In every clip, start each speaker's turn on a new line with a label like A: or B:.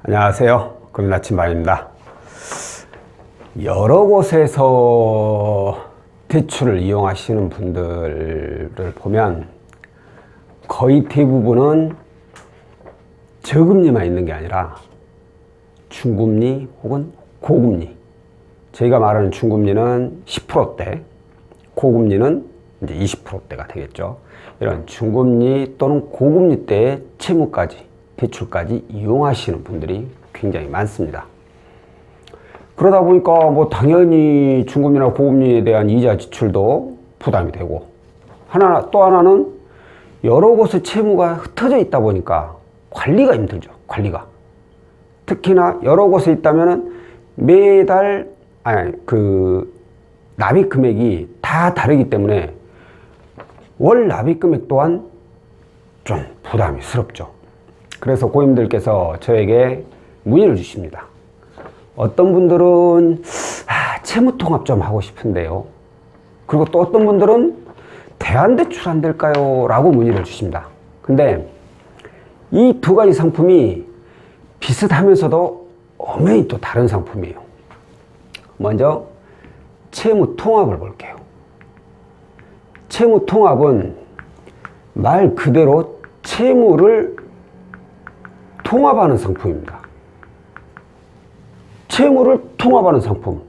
A: 안녕하세요. 금일 아침 방입니다. 여러 곳에서 대출을 이용하시는 분들을 보면 거의 대부분은 저금리만 있는 게 아니라 중금리 혹은 고금리, 저희가 말하는 중금리는 10%대, 고금리는 이제 20%대가 되겠죠. 이런 중금리 또는 고금리 때의 채무까지, 대출까지 이용하시는 분들이 굉장히 많습니다. 그러다 보니까 뭐 당연히 중금리나 고금리에 대한 이자 지출도 부담이 되고, 또 하나는 여러 곳에 채무가 흩어져 있다 보니까 관리가 힘들죠. 관리가. 특히나 여러 곳에 있다면은 매달 납입 금액이 다 다르기 때문에 월 납입 금액 또한 좀 부담스럽죠. 그래서 고객님들께서 저에게 문의를 주십니다. 어떤 분들은 채무통합 좀 하고 싶은데요. 그리고 또 어떤 분들은 대안대출 안 될까요? 라고 문의를 주십니다. 근데 이 두 가지 상품이 비슷하면서도 엄연히 또 다른 상품이에요. 먼저 채무통합을 볼게요. 채무통합은 말 그대로 채무를 통합하는 상품입니다. 채무를 통합하는 상품.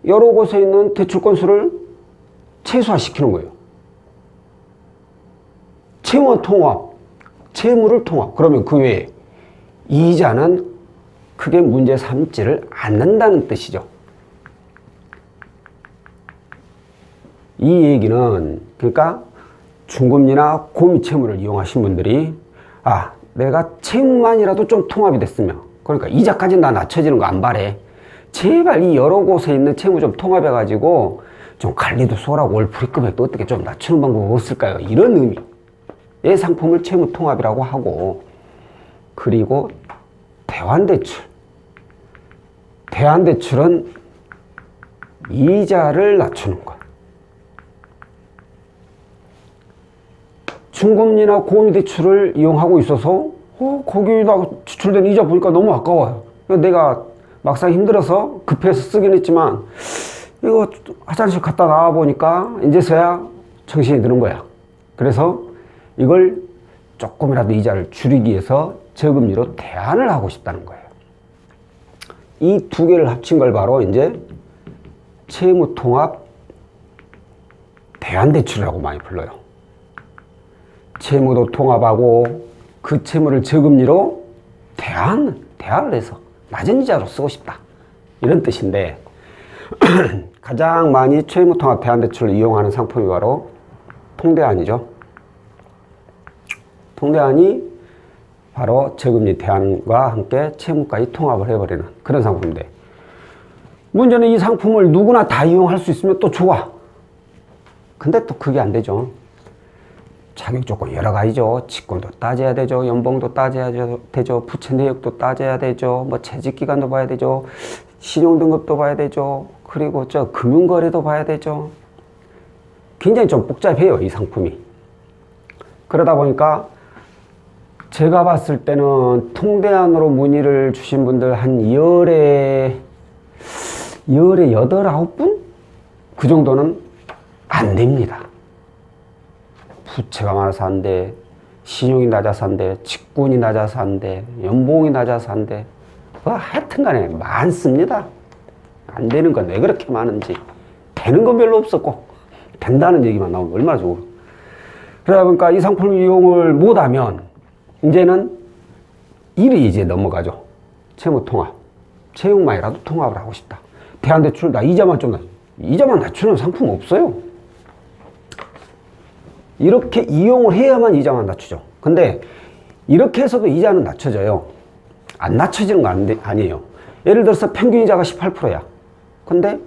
A: 여러 곳에 있는 대출 건수를 최소화시키는 거예요. 채무 통합, 채무를 통합. 그러면 그 외에 이자는 크게 문제 삼지를 않는다는 뜻이죠. 이 얘기는 그러니까 중금리나 고금리 채무를 이용하신 분들이 내가 채무만이라도 좀 통합이 됐으면, 그러니까 이자까지는 다 낮춰지는 거 안 바래. 제발 이 여러 곳에 있는 채무 좀 통합해가지고 좀 관리도 수월하고 월 불입 금액도 어떻게 좀 낮추는 방법이 없을까요? 이런 의미의 상품을 채무 통합이라고 하고, 그리고 대환대출. 대환대출은 이자를 낮추는 것. 중금리나 고금리 대출을 이용하고 있어서 거기다 지출된 이자 보니까 너무 아까워요. 내가 막상 힘들어서 급해서 쓰긴 했지만 이거 화장실 갔다 나와 보니까 이제서야 정신이 드는 거야. 그래서 이걸 조금이라도 이자를 줄이기 위해서 저금리로 대안을 하고 싶다는 거예요. 이 두 개를 합친 걸 바로 이제 채무통합 대안대출이라고 많이 불러요. 채무도 통합하고 그 채무를 저금리로 대안을 해서 낮은 이자로 쓰고 싶다, 이런 뜻인데 가장 많이 채무통합 대안대출을 이용하는 상품이 바로 통대안이죠. 통대안이 바로 저금리 대안과 함께 채무까지 통합을 해버리는 그런 상품인데, 문제는 이 상품을 누구나 다 이용할 수 있으면 또 좋아. 근데 또 그게 안 되죠. 자격 조건 여러 가지죠. 직권도 따져야 되죠. 연봉도 따져야 되죠. 부채 내역도 따져야 되죠. 뭐 채직 기간도 봐야 되죠. 신용 등급도 봐야 되죠. 그리고 금융거래도 봐야 되죠. 굉장히 좀 복잡해요, 이 상품이. 그러다 보니까 제가 봤을 때는 통대안으로 문의를 주신 분들 한 열에 8, 9분? 그 정도는 안 됩니다. 부채가 많아서 안 돼, 신용이 낮아서 안 돼, 직군이 낮아서 안 돼, 연봉이 낮아서 안 돼, 하여튼 간에 많습니다. 안 되는 건 왜 그렇게 많은지, 되는 건 별로 없었고 된다는 얘기만 나오면 얼마나 좋고. 그러다 보니까 이 상품 이용을 못하면 이제는 이제 넘어가죠. 채무통합, 채무만이라도 통합을 하고 싶다. 대안대출, 이자만 낮추는 상품 없어요. 이렇게 이용을 해야만 이자만 낮추죠. 근데 이렇게 해서도 이자는 낮춰져요. 안 낮춰지는 건 아니에요. 예를 들어서 평균 이자가 18%야. 근데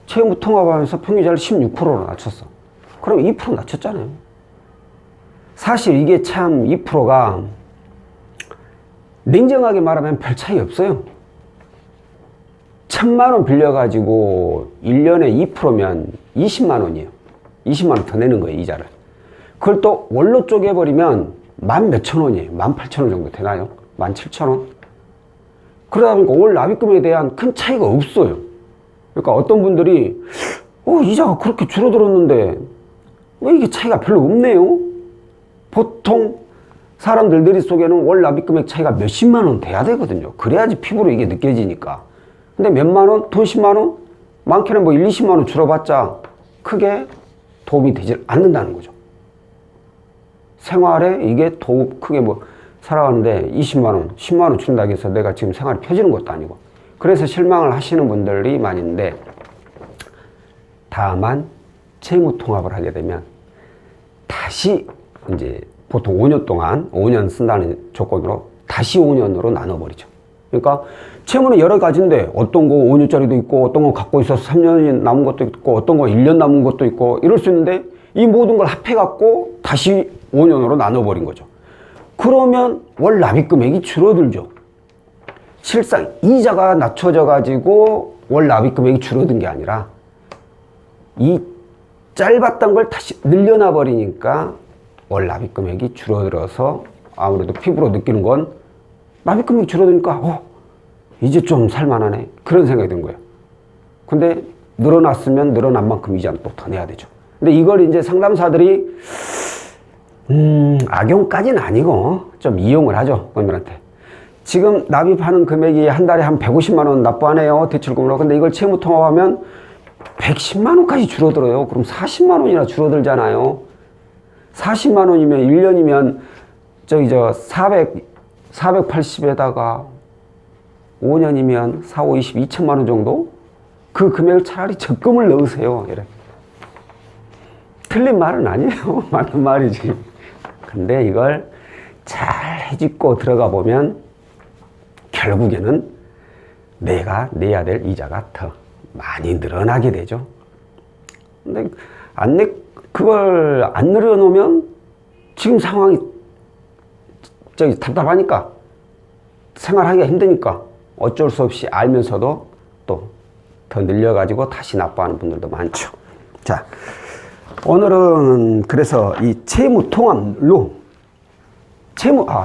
A: 채무 통합하면서 평균 이자를 16%로 낮췄어. 그럼 2% 낮췄잖아요. 사실 이게 참 2%가 냉정하게 말하면 별 차이 없어요. 1,000만 원 빌려가지고 1년에 2%면 20만 원이에요. 20만 원 더 내는 거예요, 이자를. 그걸 또 월로 쪼개버리면 10,000원 원이에요. 18,000원 정도 되나요? 17,000원. 그러다 보니까 월 납입금에 대한 큰 차이가 없어요. 그러니까 어떤 분들이 이자가 그렇게 줄어들었는데 왜 이게 차이가 별로 없네요. 보통 사람들 머릿속에는 월 납입금액 차이가 몇십만 원 돼야 되거든요. 그래야지 피부로 이게 느껴지니까. 근데 몇만 원, 돈 10만 원, 많게는 뭐 1, 20만 원 줄어봤자 크게 도움이 되질 않는다는 거죠. 생활에 이게 크게 뭐 살아가는데 20만 원, 10만 원 준다고 해서 내가 지금 생활이 펴지는 것도 아니고. 그래서 실망을 하시는 분들이 많이 있는데, 다만 채무 통합을 하게 되면 다시 이제 보통 5년 동안 5년 쓴다는 조건으로 다시 5년으로 나눠버리죠. 그러니까 채무는 여러 가지인데 어떤 거 5년짜리도 있고 어떤 거 갖고 있어서 3년이 남은 것도 있고 어떤 거 1년 남은 것도 있고 이럴 수 있는데, 이 모든 걸 합해갖고 다시 5년으로 나눠버린 거죠. 그러면 월 납입금액이 줄어들죠. 실상 이자가 낮춰져 가지고 월 납입금액이 줄어든 게 아니라 이 짧았던 걸 다시 늘려놔 버리니까 월 납입금액이 줄어들어서 아무래도 피부로 느끼는 건 납입금액이 줄어드니까 이제 좀 살만하네, 그런 생각이 든 거예요. 근데 늘어났으면 늘어난 만큼 이자는 또 더 내야 되죠. 근데 이걸 이제 상담사들이 악용까지는 아니고 좀 이용을 하죠. 그분들한테 지금 납입하는 금액이 한 달에 한 150만 원 납부하네요, 대출금으로. 근데 이걸 채무 통합하면 110만 원까지 줄어들어요. 그럼 40만 원이나 줄어들잖아요. 40만 원이면 1년이면 480에다가 5년이면 4, 5, 20, 2천만 원 정도? 그 금액을 차라리 적금을 넣으세요. 이래. 틀린 말은 아니에요. 맞는 말이지. 근데 이걸 잘 헤집고 들어가 보면 결국에는 내가 내야 될 이자가 더 많이 늘어나게 되죠. 근데 그걸 안 늘려놓으면 지금 상황이 답답하니까, 생활하기가 힘드니까 어쩔 수 없이 알면서도 또 더 늘려가지고 다시 납부하는 분들도 많죠. 자, 오늘은 그래서 이 채무 통합로,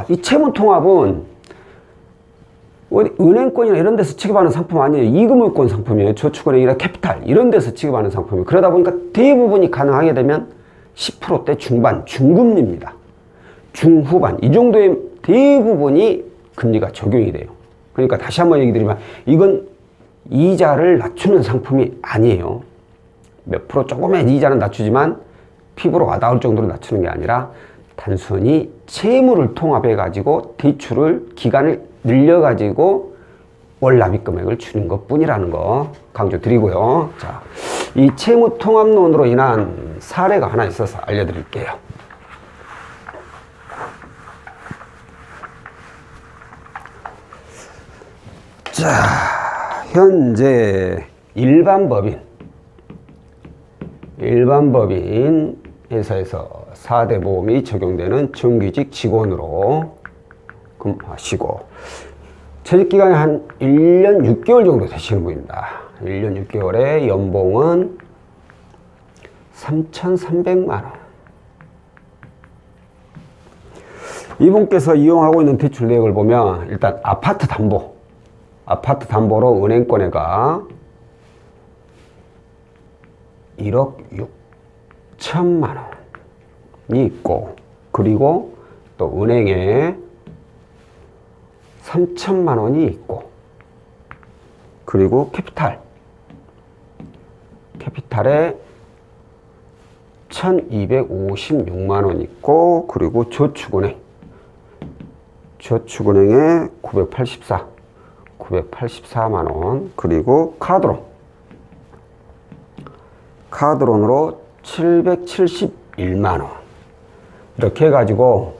A: 이 채무 통합은 은행권이나 이런 데서 취급하는 상품 아니에요. 이금융권 상품이에요. 저축은행이나 캐피탈 이런 데서 취급하는 상품이에요. 그러다 보니까 대부분이 가능하게 되면 10%대 중반, 중금리입니다. 중후반 이 정도의 대부분이 금리가 적용이 돼요. 그러니까 다시 한번 얘기 드리면 이건 이자를 낮추는 상품이 아니에요. 몇 프로 조금의 이자는 낮추지만 피부로 와닿을 정도로 낮추는 게 아니라 단순히 채무를 통합해 가지고 대출을 기간을 늘려 가지고 월 납입 금액을 줄인 것 뿐이라는 거 강조드리고요. 자, 이 채무 통합론으로 인한 사례가 하나 있어서 알려드릴게요. 자, 현재 일반 법인 회사에서 4대 보험이 적용되는 정규직 직원으로 근무하시고 재직기간이 한 1년 6개월 정도 되시는 분입니다. 1년 6개월에 연봉은 3,300만 원. 이분께서 이용하고 있는 대출 내역을 보면 일단 아파트 담보로 은행권에가 1억 6천만 원이 있고, 그리고 또 은행에 3천만 원이 있고, 그리고 캐피탈에 1256만 원 있고, 그리고 저축은행에 984만 원, 그리고 카드론으로 771만 원. 이렇게 해가지고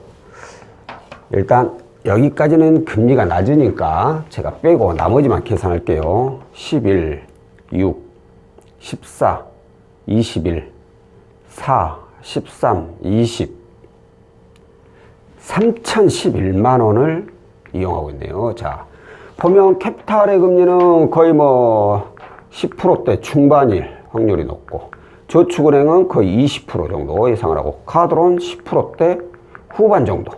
A: 일단 여기까지는 금리가 낮으니까 제가 빼고 나머지만 계산할게요. 11, 6, 14, 21, 4, 13, 20, 3,011만 원을 이용하고 있네요. 자, 보면 캐피탈의 금리는 거의 뭐 10%대 중반일 확률이 높고, 저축은행은 거의 20% 정도 예상을 하고, 카드론 10%대 후반 정도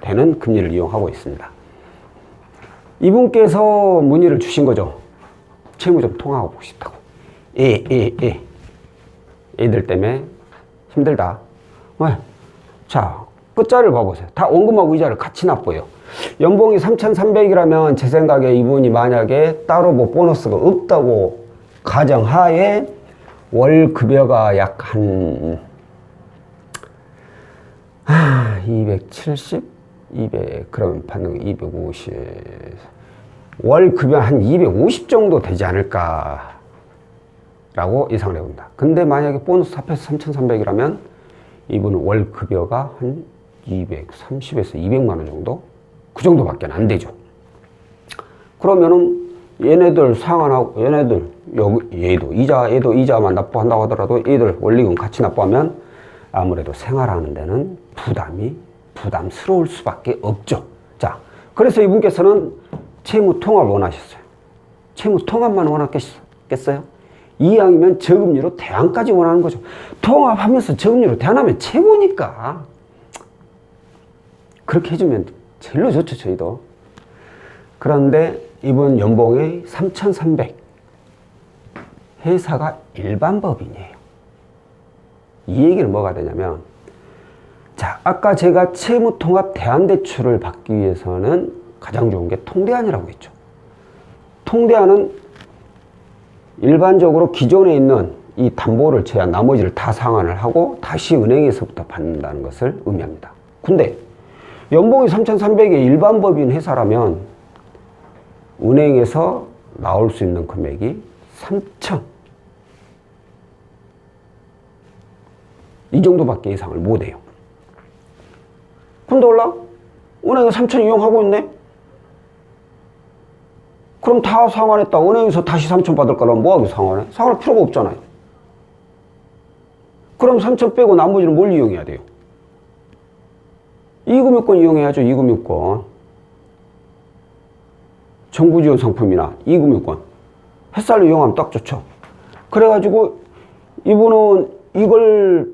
A: 되는 금리를 이용하고 있습니다. 이분께서 문의를 주신 거죠. 채무 좀 통화하고 싶다고. 애들 때문에 힘들다. 자, 끝자리를 봐보세요. 다 원금하고 이자를 같이 납부해요. 연봉이 3,300이라면 제 생각에 이분이 만약에 따로 뭐 보너스가 없다고 가정하에 월 급여가 약 한 270? 200, 그러면 받는 거 250. 월 급여 한 250 정도 되지 않을까 라고 예상을 해봅니다. 근데 만약에 보너스 합해서 3,300이라면 이분은 월 급여가 한 230에서 200만 원 정도? 그 정도밖에 안 되죠. 그러면은 얘네들 상환하고 얘네들 얘도 이자만 납부한다고 하더라도 얘들 원리금 같이 납부하면 아무래도 생활하는 데는 부담스러울 수밖에 없죠. 자, 그래서 이분께서는 채무 통합을 원하셨어요. 채무 통합만 원하겠어요? 이왕이면 저금리로 대안까지 원하는 거죠. 통합하면서 저금리로 대안하면 최고니까. 그렇게 해주면 제일로 좋죠, 저희도. 그런데 이분 연봉이 3,300. 회사가 일반 법인이에요. 이 얘기는 뭐가 되냐면, 자, 아까 제가 채무통합 대안대출을 받기 위해서는 가장 좋은 게 통대안이라고 했죠. 통대안은 일반적으로 기존에 있는 이 담보를 제한 나머지를 다 상환을 하고 다시 은행에서부터 받는다는 것을 의미합니다. 근데 연봉이 3,300의 일반 법인 회사라면 은행에서 나올 수 있는 금액이 3,000. 이 정도밖에 예상을 못해요. 근데 올라? 은행에 3,000 이용하고 있네? 그럼 다 상환했다. 은행에서 다시 3,000 받을 거라면 뭐하게 상환해? 상환할 필요가 없잖아요. 그럼 3,000 빼고 나머지는 뭘 이용해야 돼요? 이금융권 이용해야죠. 이금융권. 정부 지원 상품이나 이금융권. 햇살로 이용하면 딱 좋죠. 그래가지고 이분은 이걸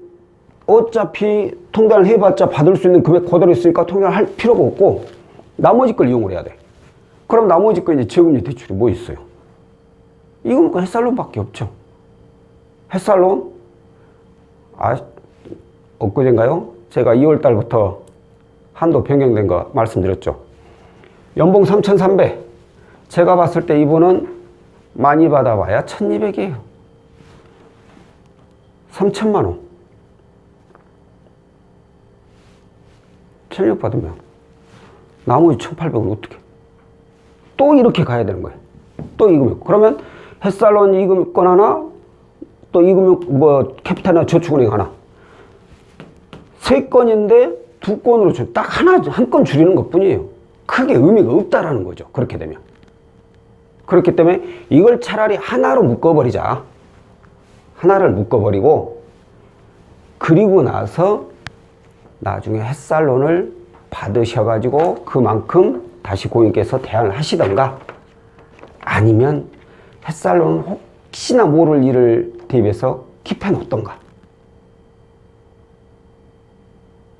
A: 어차피 통장을 해봤자 받을 수 있는 금액 그대로 있으니까 통장을 할 필요가 없고 나머지 걸 이용을 해야 돼. 그럼 나머지 거 이제 저금리 대출이 뭐 있어요? 이금융권 햇살론밖에 없죠. 햇살론? 엊그젠가요? 제가 2월 달부터 한도 변경된 거 말씀드렸죠. 연봉 3,300. 제가 봤을 때 이분은 많이 받아봐야 1,200이에요. 3,000만 원. 1,600 받으면 나머지 1,800은 어떻게? 또 이렇게 가야 되는 거예요. 또 이금융. 그러면 햇살론 이금융권 하나, 또 이금융 캐피탈이나 저축은행 하나. 세 건인데 두 건으로 딱 한 건 줄이는 것 뿐이에요. 크게 의미가 없다라는 거죠. 그렇게 되면. 그렇기 때문에 이걸 차라리 하나로 묶어버리자. 하나를 묶어버리고 그리고 나서 나중에 햇살론을 받으셔가지고 그만큼 다시 고객께서 대안을 하시던가 아니면 햇살론은 혹시나 모를 일을 대비해서 킵해 놓던가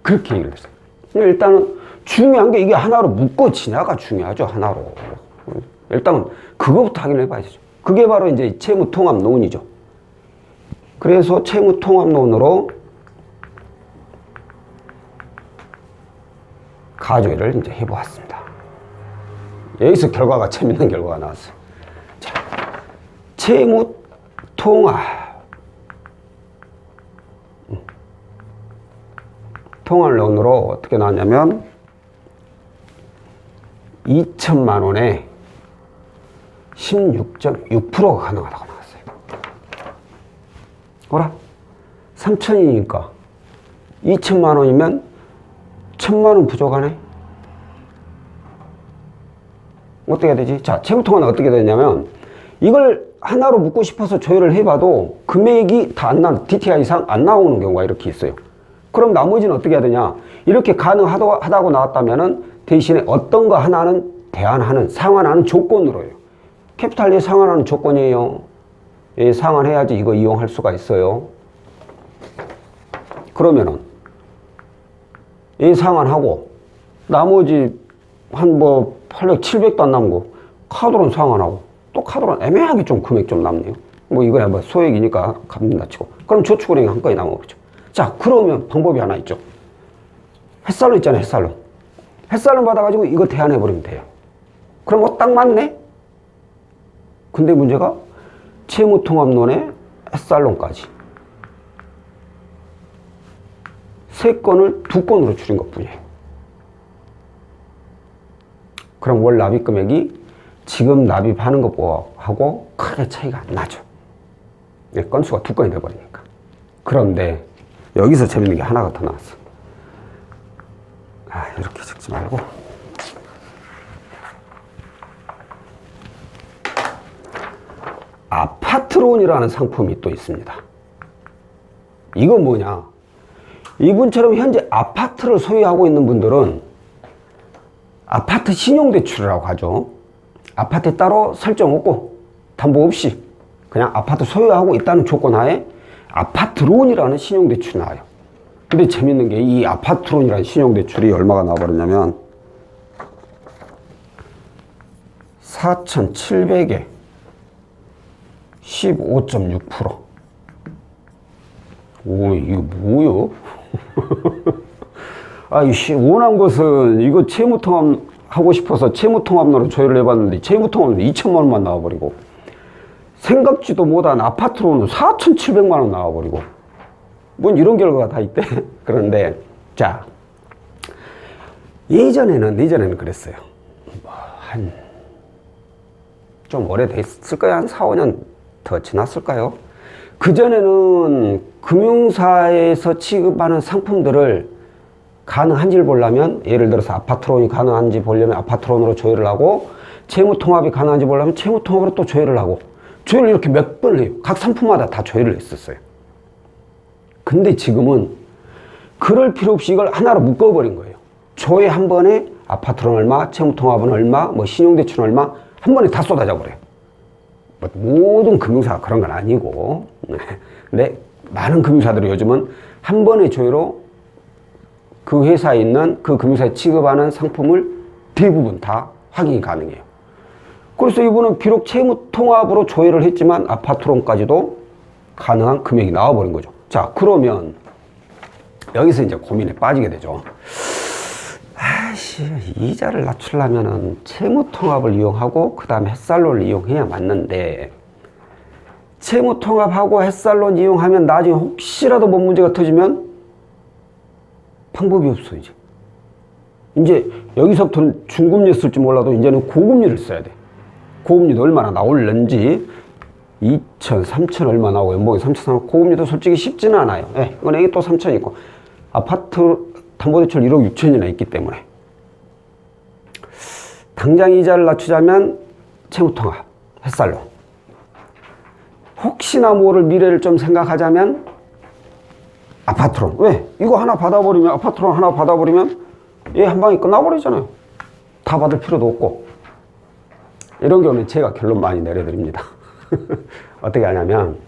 A: 그렇게 얘기를 했어요. 일단은 중요한 게 이게 하나로 묶어지냐가 중요하죠. 하나로. 일단은 그거부터 확인을 해봐야 되죠. 그게 바로 이제 채무통합론이죠. 그래서 채무통합론으로 가조회를 이제 해보았습니다. 여기서 결과가 재밌는 결과가 나왔어요. 자, 채무통합. 통합론으로 어떻게 나왔냐면 2천만 원에 16.6%가 가능하다고 나왔어요. 어라? 3천이니까 2천만 원이면 1,000만 원 부족하네? 어떻게 해야 되지? 자, 채무통합은 어떻게 되냐면 이걸 하나로 묶고 싶어서 조율을 해봐도 금액이 다 안 나오는, DTI 이상 안 나오는 경우가 이렇게 있어요. 그럼 나머지는 어떻게 해야 되냐? 이렇게 가능하다고 나왔다면은 대신에 어떤 거 하나는 대안하는, 상환하는 조건으로요. 캐피탈리에 상환하는 조건이에요. 예, 상환해야지 이거 이용할 수가 있어요. 그러면은 이 상환하고 나머지 한 뭐 800, 700도 안 남고 카드론 상환하고 또 카드론 애매하게 좀 금액 좀 남네요. 뭐 이거야 뭐 소액이니까 갚는다 치고. 그럼 저축은행이 한건에 남아버리죠. 자, 그러면 방법이 하나 있죠. 햇살론 있잖아요, 햇살론. 햇살론 받아가지고 이거 대안해버리면 돼요. 그럼 뭐 딱 맞네? 근데 문제가 채무통합론에 햇살론까지 3건을 2건으로 줄인 것 뿐이에요. 그럼 월 납입 금액이 지금 납입하는 것하고 크게 차이가 안 나죠. 건수가 2건이 돼버리니까. 그런데 여기서 재밌는 게 하나가 더 나왔어. 이렇게 적지 말고 아파트론이라는 상품이 또 있습니다. 이건 뭐냐? 이분처럼 현재 아파트를 소유하고 있는 분들은 아파트 신용대출이라고 하죠. 아파트에 따로 설정 없고 담보 없이 그냥 아파트 소유하고 있다는 조건 하에 아파트론이라는 신용대출이 나와요. 근데 재밌는 게 이 아파트론이라는 신용대출이 얼마가 나와버렸냐면 4,700에 15.6%. 오, 이거 뭐요? 원한 것은 이거 채무통합 하고 싶어서 채무통합론으로 조회를 해봤는데 채무통합론 2천만 원만 나와버리고 생각지도 못한 아파트로는 4,700만 원 나와버리고 뭔 이런 결과가 다 있대. 그런데 자, 예전에는 그랬어요. 좀 오래됐을 거야. 한 4, 5년 더 지났을까요? 그전에는 금융사에서 취급하는 상품들을 가능한지를 보려면, 예를 들어서 아파트론이 가능한지 보려면 아파트론으로 조회를 하고, 채무통합이 가능한지 보려면 채무통합으로 또 조회를 하고, 조회를 이렇게 몇 번을 해요. 각 상품마다 다 조회를 했었어요. 근데 지금은 그럴 필요 없이 이걸 하나로 묶어버린 거예요. 조회 한 번에 아파트론 얼마, 채무통합은 얼마, 뭐 신용대출은 얼마, 한 번에 다 쏟아져 버려요. 모든 금융사가 그런 건 아니고, 근데 많은 금융사들이 요즘은 한 번의 조회로 그 회사에 있는 그 금융사에 취급하는 상품을 대부분 다 확인이 가능해요. 그래서 이분은 비록 채무통합으로 조회를 했지만 아파트론까지도 가능한 금액이 나와버린 거죠. 자, 그러면 여기서 이제 고민에 빠지게 되죠. 이자를 낮추려면은 채무통합을 이용하고 그 다음에 햇살론을 이용해야 맞는데, 채무통합하고 햇살론 이용하면 나중에 혹시라도 뭔 문제가 터지면 방법이 없어. 이제 여기서부터는 중금리 쓸지 몰라도 이제는 고금리를 써야 돼. 고금리도 얼마나 나올는지 2천, 3천 얼마 나오고 연봉이 3천 나오고, 고금리도 솔직히 쉽지는 않아요. 은행이 또 3천 있고 아파트 담보대출 1억 6천이나 있기 때문에 당장 이자를 낮추자면 채무통합, 햇살론. 혹시나 모를 미래를 좀 생각하자면 아파트론. 왜? 이거 하나 받아버리면, 아파트론 하나 받아버리면 얘 한 방에 끝나버리잖아요. 다 받을 필요도 없고. 이런 경우는 제가 결론 많이 내려드립니다. 어떻게 하냐면,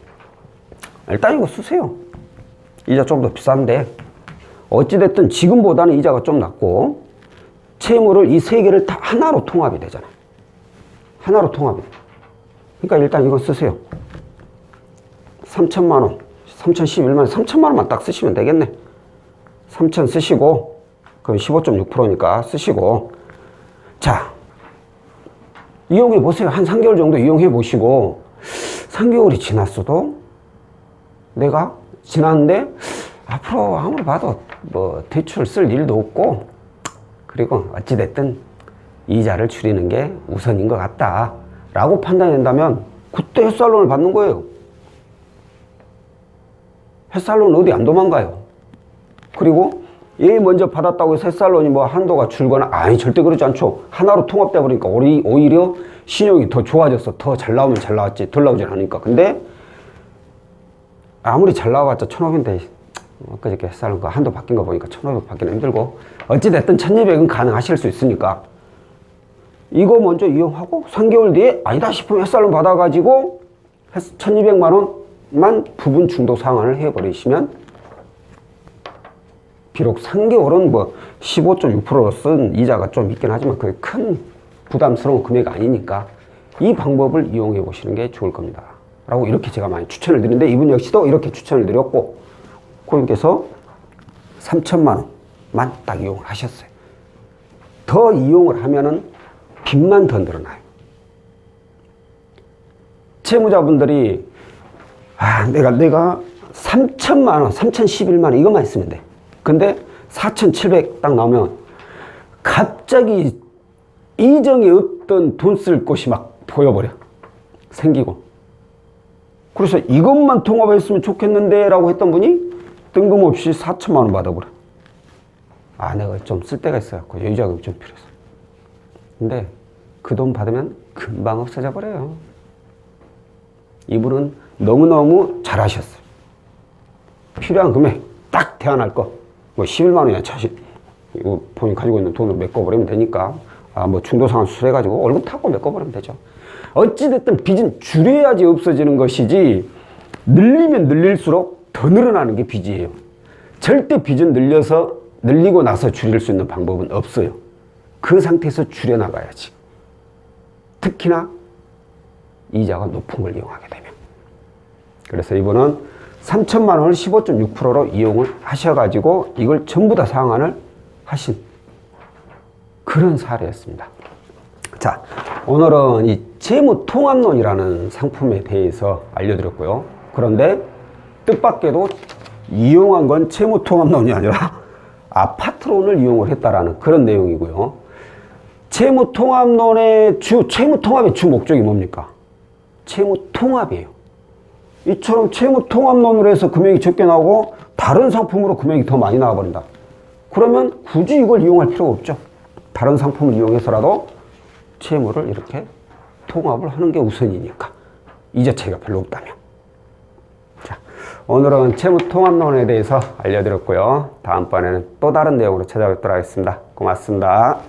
A: 일단 이거 쓰세요. 이자 좀 더 비싼데 어찌됐든 지금보다는 이자가 좀 낮고 채무를 이 세 개를 다 하나로 통합이 되잖아요. 하나로 통합이. 그러니까 일단 이거 쓰세요. 3천만 원, 3,011만 원, 3천만 원만 딱 쓰시면 되겠네. 3천 쓰시고, 그럼 15.6%니까 쓰시고. 자, 이용해 보세요. 한 3개월 정도 이용해 보시고, 3개월이 지났어도 내가 지났는데 앞으로 아무리 봐도 뭐 대출 쓸 일도 없고, 그리고 어찌됐든 이자를 줄이는 게 우선인 것 같다 라고 판단이 된다면 그때 햇살론을 받는 거예요. 햇살론은 어디 안 도망가요. 그리고 얘 먼저 받았다고 해서 햇살론이 뭐 한도가 줄거나, 아니 절대 그렇지 않죠. 하나로 통합돼 버리니까 오히려 신용이 더 좋아져서 더 잘 나오면 잘 나왔지 덜 나오진 않으니까. 근데 아무리 잘 나와봤자 1,500인데 그저께 햇살론 그 한도 바뀐 거 보니까 1,500 받기는 힘들고, 어찌됐든 1,200은 가능하실 수 있으니까 이거 먼저 이용하고 3개월 뒤에 아니다 싶으면 햇살론 받아가지고 1,200만 원만 부분 중도 상환을 해버리시면 비록 3개월은 뭐 15.6%로 쓴 이자가 좀 있긴 하지만 그게 큰 부담스러운 금액이 아니니까 이 방법을 이용해 보시는 게 좋을 겁니다. 라고 이렇게 제가 많이 추천을 드리는데 이분 역시도 이렇게 추천을 드렸고 고객님께서 3천만 원만 딱 이용을 하셨어요. 더 이용을 하면은 빚만 더 늘어나요. 채무자분들이 내가 3천만 원, 3,011만 원 이것만 있으면 돼. 근데 4,700 딱 나오면 갑자기 이정에 없던 돈 쓸 곳이 막 보여버려. 생기고. 그래서 이것만 통합했으면 좋겠는데 라고 했던 분이 뜬금없이 4천만 원 받아버려. 내가 좀 쓸 데가 있어갖고 여유자금이 좀 필요해서. 근데 그 돈 받으면 금방 없어져 버려요. 이분은 너무너무 잘하셨어요. 필요한 금액 딱 대안할 거. 뭐 11만 원이나 이거 본인 가지고 있는 돈으로 메꿔버리면 되니까 뭐 중도상환 수술해가지고 월급 타고 메꿔버리면 되죠. 어찌됐든 빚은 줄여야지 없어지는 것이지 늘리면 늘릴수록 더 늘어나는 게 빚이에요. 절대 빚은 늘리고 나서 줄일 수 있는 방법은 없어요. 그 상태에서 줄여나가야지. 특히나 이자가 높은 걸 이용하게 되면. 그래서 이분은 3천만 원을 15.6%로 이용을 하셔가지고 이걸 전부 다 상환을 하신 그런 사례였습니다. 자, 오늘은 이 재무통합론이라는 상품에 대해서 알려드렸고요. 그런데 뜻밖에도 이용한 건 재무통합론이 아니라 아파트론을 이용을 했다라는 그런 내용이고요. 재무통합론의 재무통합의 주 목적이 뭡니까? 재무통합이에요. 이처럼 채무통합론으로 해서 금액이 적게 나오고 다른 상품으로 금액이 더 많이 나와버린다. 그러면 굳이 이걸 이용할 필요가 없죠. 다른 상품을 이용해서라도 채무를 이렇게 통합을 하는 게 우선이니까. 이자 차이가 별로 없다면. 자, 오늘은 채무통합론에 대해서 알려드렸고요. 다음번에는 또 다른 내용으로 찾아뵙도록 하겠습니다. 고맙습니다.